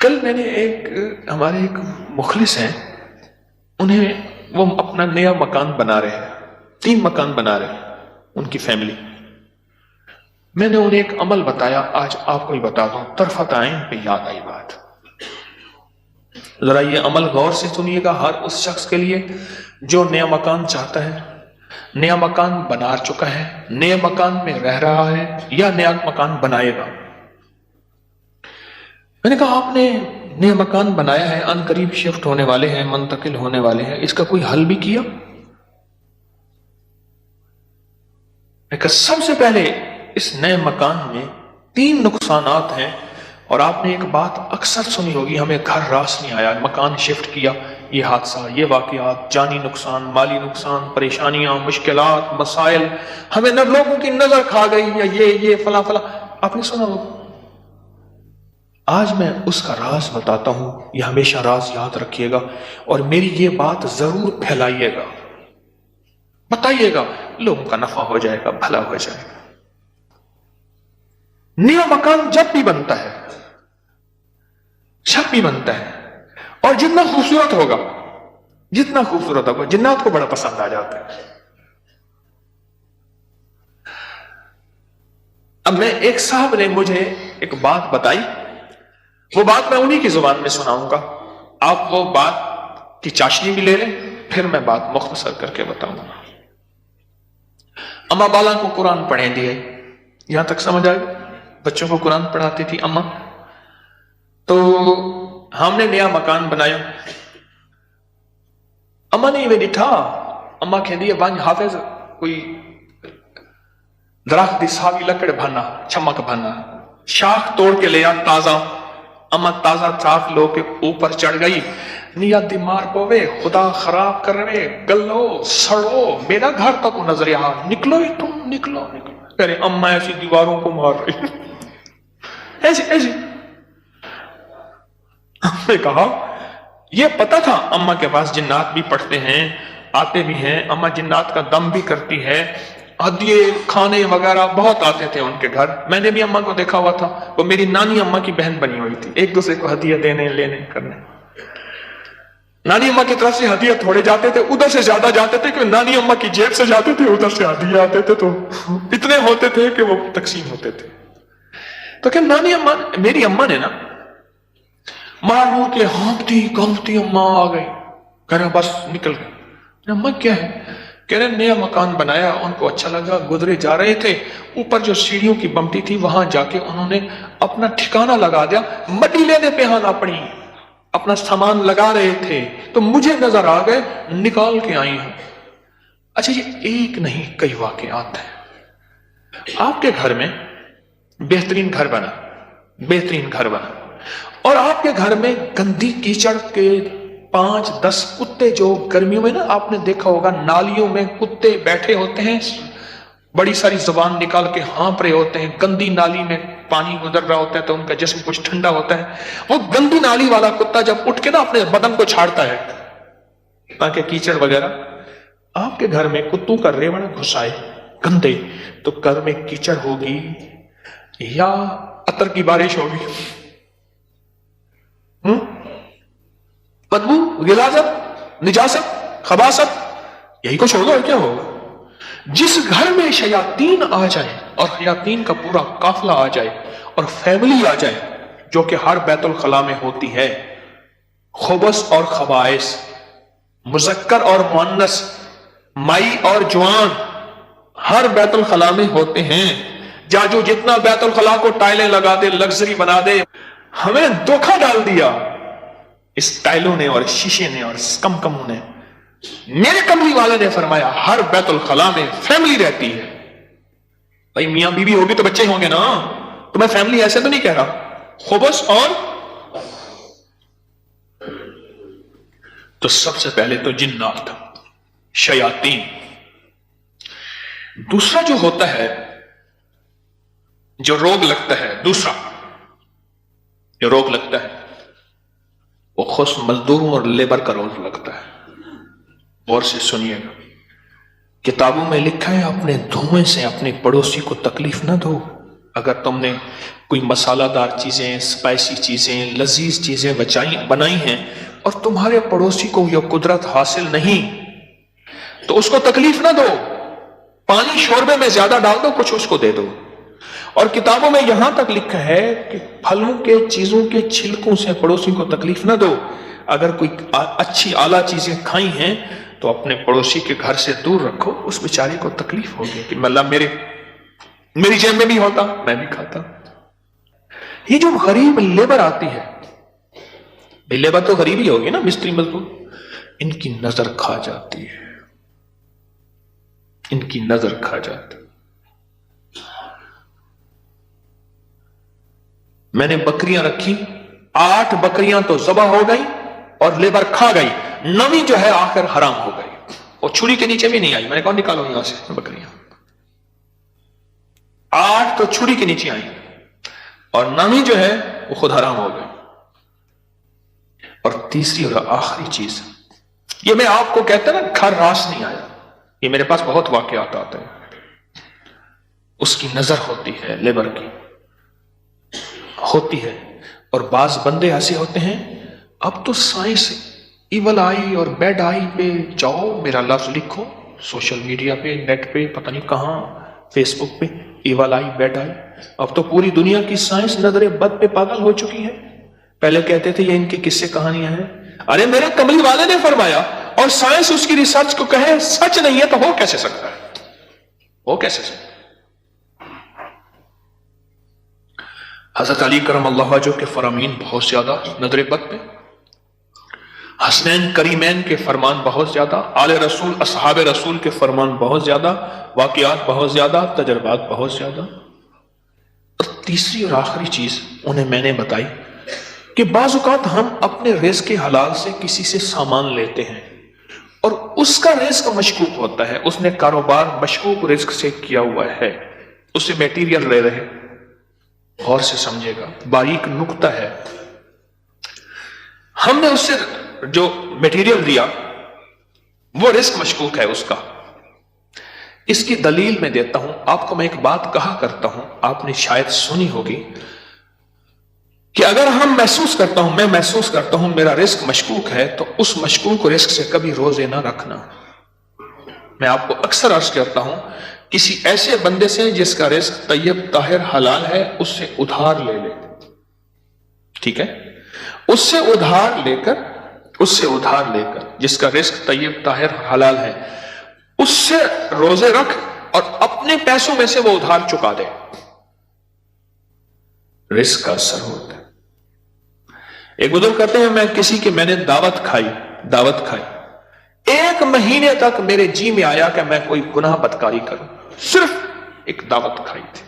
کل میں نے ہمارے ایک مخلص ہیں، وہ اپنا نیا مکان بنا رہے ہیں، 3 مکان بنا رہے ہیں ان کی فیملی. میں نے انہیں ایک عمل بتایا، آج آپ کو ہی بتا دوں، طرفت عین پہ یاد آئی بات. ذرا یہ عمل غور سے سنیے گا، ہر اس شخص کے لیے جو نیا مکان چاہتا ہے، نیا مکان بنا چکا ہے، نئے مکان میں رہ رہا ہے یا نیا مکان بنائے گا. میں نے کہا آپ نے نیا مکان بنایا ہے، ان قریب شفٹ ہونے والے ہیں، منتقل ہونے والے ہیں، اس کا کوئی حل بھی کیا؟ میں کہا سب سے پہلے اس نئے مکان میں 3 نقصانات ہیں، اور آپ نے ایک بات اکثر سنی ہوگی، ہمیں گھر راس نہیں آیا، مکان شفٹ کیا، یہ حادثہ، یہ واقعات، جانی نقصان، مالی نقصان، پریشانیاں، مشکلات، مسائل، ہمیں نہ لوگوں کی نظر کھا گئی، یا یہ فلاں فلاں، آپ نے سنا ہوگا. آج میں اس کا راز بتاتا ہوں، یہ ہمیشہ راز یاد رکھیے گا، اور میری یہ بات ضرور پھیلائیے گا، بتائیے گا، لوگوں کا نفع ہو جائے گا، بھلا ہو جائے گا. نیا مکان جب بھی بنتا ہے، اور جتنا خوبصورت ہوگا، جنات کو بڑا پسند آ جاتا ہے. اب میں ایک صاحب نے مجھے ایک بات بتائی، وہ بات میں انہی کی زبان میں سناؤں گا، آپ وہ بات کی چاشنی بھی لے لیں، پھر میں بات مختصر کر کے بتاؤں گا. اماں بالا کو قرآن پڑھیں دیے، یہاں تک سمجھ آئے؟ بچوں کو قرآن پڑھاتی تھی اماں. تو ہم نے نیا مکان بنایا، اماں نے یہ ڈٹھا، اماں کہہ دیے بانج حافظ کوئی درخت دی ساوی لکڑ بھانا، چمک بھانا، شاخ توڑ کے لیا تازہ. اماں تازہ چاک لو کے اوپر چڑھ گئی، نیا دمار پوے، خدا خراب کروے، گلو سڑو، میرا گھر تک نظر یہاں، نکلو ہی تم، نکلو. کہہ رہے اماں ایسی دیواروں کو مار رہی، ایسی. ہم نے کہا یہ پتا تھا اماں کے پاس جنات بھی پڑھتے ہیں، آتے بھی ہیں، اماں جنات کا دم بھی کرتی ہے، ہدیے کھانے وغیرہ بہت آتے تھے ان کے گھر. میں نے بھی اماں کو دیکھا ہوا تھا، وہ میری نانی اماں کی بہن بنی ہوئی تھی، ایک دوسرے کو ہدیے دینے لینے کرنے. نانی اماں کی طرف سے ہدیے تھوڑے جاتے تھے، ادھر سے زیادہ جاتے تھے، کہ نانی اماں کی جیب سے جاتے تھے، ادھر سے ہدیے آتے تھے، تو اتنے ہوتے تھے کہ وہ تقسیم ہوتے تھے. تو کہ نانی اماں، میری اماں نے نا مارو کے ہانپتی کانپتی اماں آ گئی، کہہ رہا بس نکل گئی. اماں کیا ہے؟ کہہ رہے نیا مکان بنایا، ان کو اچھا لگا، گزرے جا رہے تھے، اوپر جو سیڑھیوں کی بمٹی تھی وہاں جا کے انہوں نے اپنا ٹھکانہ لگا دیا، مٹی لینے پہ ہاں اپنی اپنا سامان لگا رہے تھے، تو مجھے نظر آ گئے، نکال کے آئی ہوں. اچھا یہ ایک نہیں کئی واقعات ہیں. آپ کے گھر میں بہترین گھر بنا، اور آپ کے گھر میں گندی کیچڑ کے 5-10 کتے، جو گرمیوں میں نا آپ نے دیکھا ہوگا نالیوں میں کتے بیٹھے ہوتے ہیں، بڑی ساری زبان نکال کے ہانپ رہے ہوتے ہیں، گندی نالی میں پانی گزر رہا ہوتا ہے تو ان کا جسم کچھ ٹھنڈا ہوتا ہے. وہ گندی نالی والا کتا جب اٹھ کے نا اپنے بدن کو چھاڑتا ہے تاکہ کیچڑ وغیرہ، آپ کے گھر میں کتوں کا ریوڑ گھسائے گندے، تو گھر میں کیچڑ ہوگی یا عطر کی بارش ہوگی؟ بدبو، غلاظت، نجاست، خباثت، یہی کچھ ہوگا اور کیا ہوگا. جس گھر میں شیاطین آ جائے اور شیاطین کا پورا قافلہ آ جائے اور فیملی آ جائے، جو کہ ہر بیت الخلاء میں ہوتی ہے، خبث اور خبائث، مذکر اور مؤنث، مائی اور جوان، ہر بیت الخلاء میں ہوتے ہیں. جو جتنا بیت الخلاء کو ٹائلیں لگا دے، لگژری بنا دے، ہمیں دھوکہ ڈال دیا اس ٹائلوں نے اور شیشے نے اور کمکموں نے. میرے کملی والے نے فرمایا ہر بیت الخلاء میں فیملی رہتی ہے. بھائی میاں بیوی ہوگی تو بچے ہوں گے نا، تو میں فیملی ایسے تو نہیں کہہ رہا. خبث اور تو سب سے پہلے تو جنات، شیاطین. دوسرا جو ہوتا ہے، جو روگ لگتا ہے، دوسرا جو روگ لگتا ہے وہ خصوص مزدوروں اور لیبر کا روگ لگتا ہے. غور سے سنیے گا، کتابوں میں لکھا ہے اپنے دھوئیں سے اپنے پڑوسی کو تکلیف نہ دو. اگر تم نے کوئی مسالہ دار چیزیں، اسپائسی چیزیں، لذیذ چیزیں بنائی ہیں اور تمہارے پڑوسی کو یہ قدرت حاصل نہیں تو اس کو تکلیف نہ دو، پانی شوربے میں زیادہ ڈال دو، کچھ اس کو دے دو۔ اور کتابوں میں یہاں تک لکھا ہے کہ پھلوں کے چیزوں کے چھلکوں سے پڑوسی کو تکلیف نہ دو۔ اگر کوئی اچھی اعلیٰ چیزیں کھائی ہیں تو اپنے پڑوسی کے گھر سے دور رکھو، اس بیچارے کو تکلیف ہوگی کہ اللہ میری جیب میں بھی ہوتا میں بھی کھاتا۔ یہ جو غریب لیبر آتی ہے، لیبر تو غریب ہی ہوگی نا، مستری مزدور، ان کی نظر کھا جاتی ہے، ان کی نظر کھا جاتی۔ میں نے بکریاں رکھی، 8 بکریاں تو ذبح ہو گئی اور لیبر کھا گئی، 9ویں جو ہے آخر حرام ہو گئی، اور چھری کے نیچے بھی نہیں آئی۔ میں نے کہا نکالو یہاں سے بکریاں، 8 تو چھری کے نیچے آئی اور 9ویں جو ہے وہ خود حرام ہو گئی۔ اور تیسری اور آخری چیز، یہ میں آپ کو کہتا نا گھر راس نہیں آیا، یہ میرے پاس بہت واقعات آتے ہیں۔ اس کی نظر ہوتی ہے، لیبر کی ہوتی ہے، اور بعض بندے ایسے ہوتے ہیں، اب تو سائنس ایول آئی اور بیڈ آئی پہ جاؤ، میرا لفظ لکھو سوشل میڈیا پہ، نیٹ پہ، پتہ نہیں کہاں، فیس بک پہ، ایول آئی بیڈ آئی۔ اب تو پوری دنیا کی سائنس نظر بد پہ پاگل ہو چکی ہے۔ پہلے کہتے تھے یہ ان کی قصے کہانیاں ہیں، ارے میرے کملی والے نے فرمایا، اور سائنس اس کی ریسرچ کو کہے سچ نہیں ہے تو ہو کیسے سکتا ہے؟ ہو کیسے سکتا ہے؟ حضرت علی کرم اللہ وجہ کے فرامین بہت زیادہ نظر بد پہ، حسنین کریمین کے فرمان بہت زیادہ، آل رسول اصحاب رسول کے فرمان بہت زیادہ، واقعات بہت زیادہ، تجربات بہت زیادہ۔ اور تیسری اور آخری چیز انہیں میں نے بتائی کہ بعض اوقات ہم اپنے رزق کے حلال سے کسی سے سامان لیتے ہیں اور اس کا رزق مشکوک ہوتا ہے، اس نے کاروبار مشکوک رزق سے کیا ہوا ہے، اس سے میٹیریل لے رہے۔ غور سے سمجھے گا، باریک نقطہ ہے، ہم نے اس سے جو میٹیریل دیا وہ رزق مشکوک ہے اس کا۔ اس کی دلیل میں دیتا ہوں آپ کو، میں ایک بات کہا کرتا ہوں، آپ نے شاید سنی ہوگی کہ اگر میں محسوس کرتا ہوں میرا رزق مشکوک ہے تو اس مشکوک رزق سے کبھی روزے نہ رکھنا۔ میں آپ کو اکثر عرض کرتا ہوں کسی ایسے بندے سے جس کا رزق طیب طاہر حلال ہے، اس سے ادھار لے لے، ٹھیک ہے؟ اس سے ادھار لے کر جس کا رزق طیب طاہر حلال ہے اس سے روزے رکھ اور اپنے پیسوں میں سے وہ ادھار چکا دے، رزق کا اثر ہوتا ہے۔ ایک بزرگ کہتے ہیں میں نے دعوت کھائی 1 مہینے تک میرے جی میں آیا کہ میں کوئی گناہ بدکاری کروں، صرف ایک دعوت کھائی تھی۔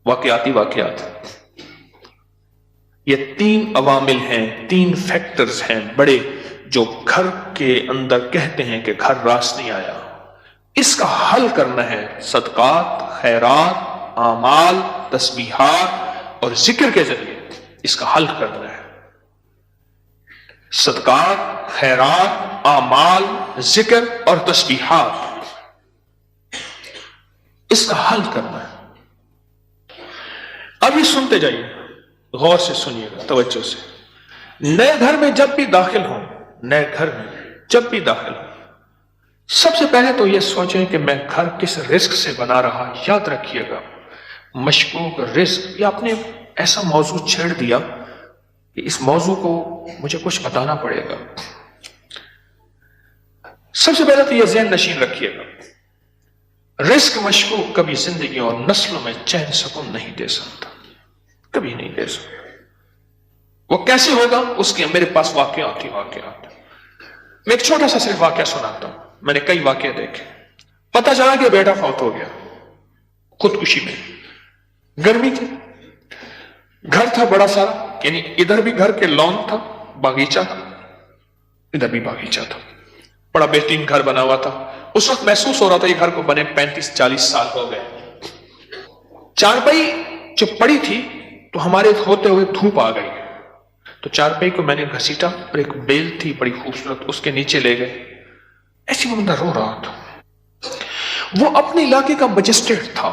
واقعات یہ 3 عوامل ہیں، 3 فیکٹرز ہیں بڑے، جو گھر کے اندر کہتے ہیں کہ گھر راس نہیں آیا۔ اس کا حل کرنا ہے صدقات، خیرات، اعمال، تسبیحات اور ذکر کے ذریعے، اس کا حل کرنا ہے۔ صدقات، خیرات، اعمال، ذکر اور تسبیحات، اس کا حل کرنا ہے۔ ابھی سنتے جائیے، غور سے سنیے گا، توجہ سے۔ نئے گھر میں جب بھی داخل ہوں، سب سے پہلے تو یہ سوچیں کہ میں گھر کس رزق سے بنا رہا۔ یاد رکھیے گا، مشکوک رزق، یا آپ نے ایسا موضوع چھیڑ دیا کہ اس موضوع کو مجھے کچھ بتانا پڑے گا۔ سب سے پہلے تو یہ ذہن نشین رکھیے گا، رزق مشکوک کبھی زندگی اور نسلوں میں چین سکون نہیں دے سکتا، کبھی نہیں دے سکتا۔ وہ کیسے ہوگا؟ اس کے میرے پاس واقعات۔ میں ایک چھوٹا سا صرف واقعہ سناتا ہوں، میں نے کئی واقعے دیکھے۔ پتہ چلا کہ بیٹا فوت ہو گیا خودکشی میں، گرمی تھی، گھر تھا بڑا سارا، یعنی ادھر بھی گھر کے لان تھا، باغیچہ تھا، ادھر بھی باغیچہ تھا، بڑا بہترین گھر بنا ہوا تھا۔ اس وقت محسوس ہو رہا تھا یہ گھر کو بنے 35-40 سال ہو گئے۔ چارپائی جو پڑی تھی تو ہمارے ہوتے ہوئے دھوپ آ گئی، تو چارپائی کو میں نے گھسیٹا اور ایک بیل تھی بڑی خوبصورت، اس کے نیچے لے گئے۔ ایسی وہ بندہ رو رہا تھا، وہ اپنے علاقے کا مجسٹریٹ تھا،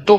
2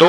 2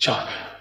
4।